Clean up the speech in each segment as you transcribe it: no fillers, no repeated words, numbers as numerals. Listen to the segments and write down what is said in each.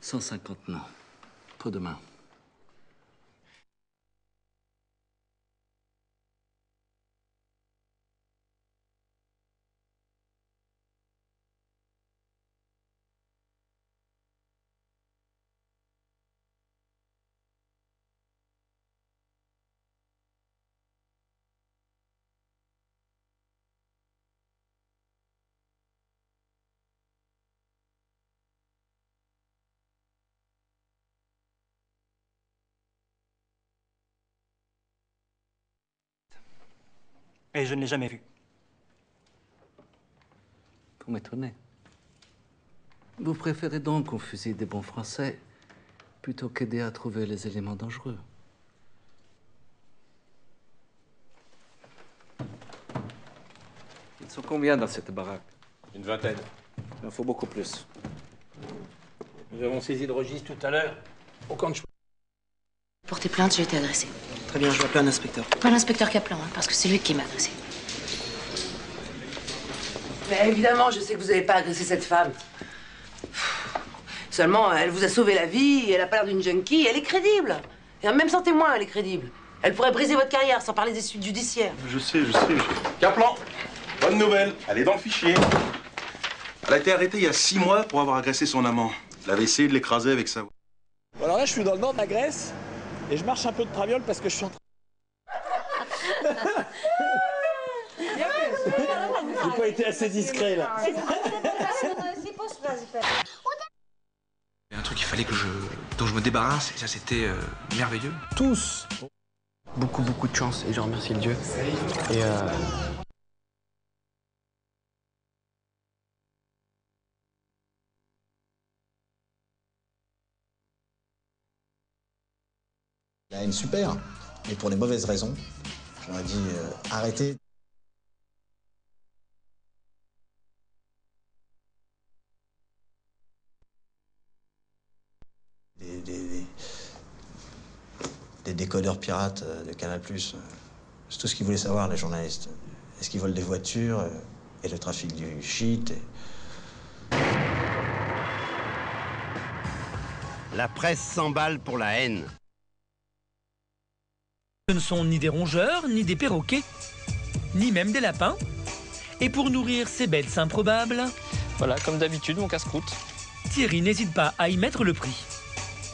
150 non. Trop de mains. Et je ne l'ai jamais vu. Vous m'étonnez. Vous préférez donc qu'on fusille des bons Français plutôt qu'aider à trouver les éléments dangereux. Ils sont combien dans cette baraque? Une vingtaine. Il en faut beaucoup plus. Nous avons saisi le registre tout à l'heure au camp de choix. Portez plainte, j'ai été adressée. Très bien, je vais appeler un inspecteur. Pas l'inspecteur Kaplan, hein, parce que c'est lui qui m'a adressée. Mais évidemment, je sais que vous n'avez pas agressé cette femme. Seulement, elle vous a sauvé la vie, elle a pas l'air d'une junkie, elle est crédible. Et même sans témoin, elle est crédible. Elle pourrait briser votre carrière, sans parler des suites judiciaires. Je sais. Kaplan, bonne nouvelle, elle est dans le fichier. Elle a été arrêtée il y a 6 mois pour avoir agressé son amant. Elle avait essayé de l'écraser avec sa... Alors là, je suis dans le nord de la Grèce et je marche un peu de traviole parce que je suis en train... J'ai pas été assez discret, là. Il y a un truc qu'il fallait dont je me débarrasse, et ça c'était merveilleux. Tous. Beaucoup de chance et je remercie le Dieu. Et La haine super, mais pour les mauvaises raisons. J'aurais dit arrêtez. Des décodeurs pirates de Canal+. C'est tout ce qu'ils voulaient savoir, les journalistes. Est-ce qu'ils volent des voitures et le trafic du shit La presse s'emballe pour la haine. Ce ne sont ni des rongeurs, ni des perroquets, ni même des lapins. Et pour nourrir ces bêtes improbables... Voilà, comme d'habitude, mon casse-croûte. Thierry n'hésite pas à y mettre le prix.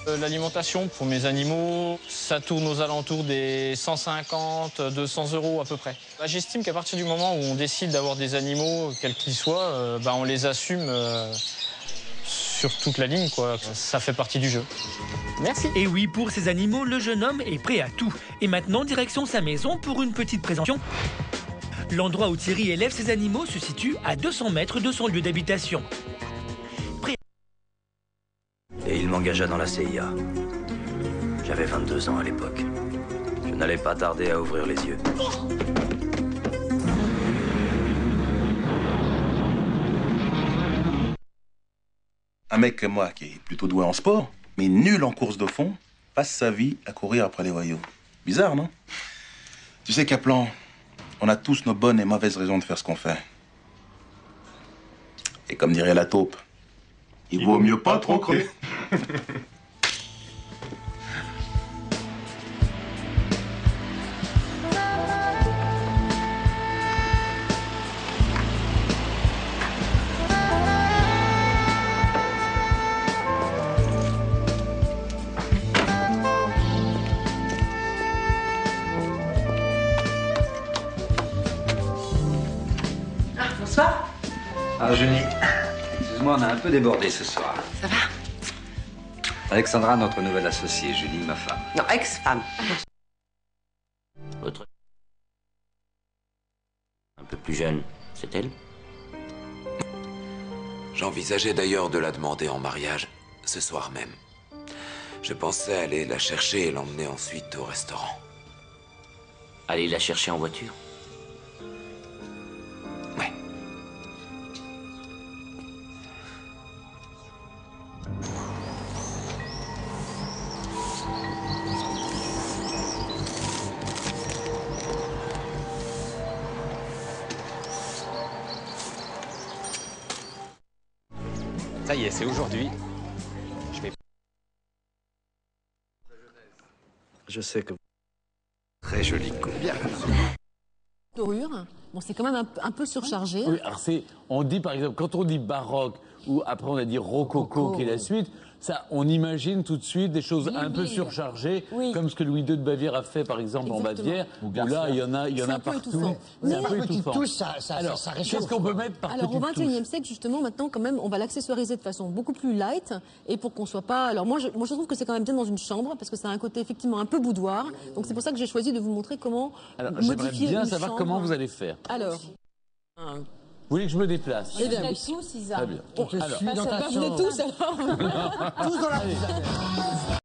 L'alimentation pour mes animaux, ça tourne aux alentours des 150, 200 € à peu près. J'estime qu'à partir du moment où on décide d'avoir des animaux, quels qu'ils soient, on les assume sur toute la ligne, quoi. Ça fait partie du jeu. Merci. Et oui, pour ces animaux, le jeune homme est prêt à tout. Et maintenant, direction sa maison pour une petite présentation. L'endroit où Thierry élève ses animaux se situe à 200 mètres de son lieu d'habitation. Et il m'engagea dans la CIA. J'avais 22 ans à l'époque. Je n'allais pas tarder à ouvrir les yeux. Un mec comme moi, qui est plutôt doué en sport, mais nul en course de fond, passe sa vie à courir après les voyous. Bizarre, non? Tu sais, Kaplan, on a tous nos bonnes et mauvaises raisons de faire ce qu'on fait. Et comme dirait la taupe, il vaut mieux pas trop crever. Bonsoir. Ah, Jenny, excuse-moi, on a un peu débordé ce soir. Ça va? Alexandra, notre nouvelle associée, Julie, ma femme. Non, ex-femme. Votre... Un peu plus jeune, c'est elle? J'envisageais d'ailleurs de la demander en mariage ce soir même. Je pensais aller la chercher et l'emmener ensuite au restaurant. Aller la chercher en voiture? Ouais. Ça y est, c'est aujourd'hui. Je vais Je sais que... Très joli coup. Bien. Dorure. Bon, c'est quand même un peu surchargé. Oui, alors on dit par exemple, quand on dit baroque, ou après on a dit rococo qui est la suite, ça, on imagine tout de suite des choses un peu surchargées, comme ce que Louis II de Bavière a fait par exemple en Bavière, où là il y en a partout. C'est un peu étouffant. Alors, qu'est-ce qu'on peut mettre par petite touche? Alors au XXIe siècle, justement, maintenant quand même, on va l'accessoiriser de façon beaucoup plus light, et pour qu'on soit pas... Alors moi je trouve que c'est quand même bien dans une chambre, parce que ça a un côté effectivement un peu boudoir, donc c'est pour ça que j'ai choisi de vous montrer comment modifier j'aimerais bien une savoir chambre. comment vous allez faire. Alors... Vous voulez que je me déplace? Eh bien, tous, Isa. Très bien. Bon, alors, vous venez tous alors. Tous dans la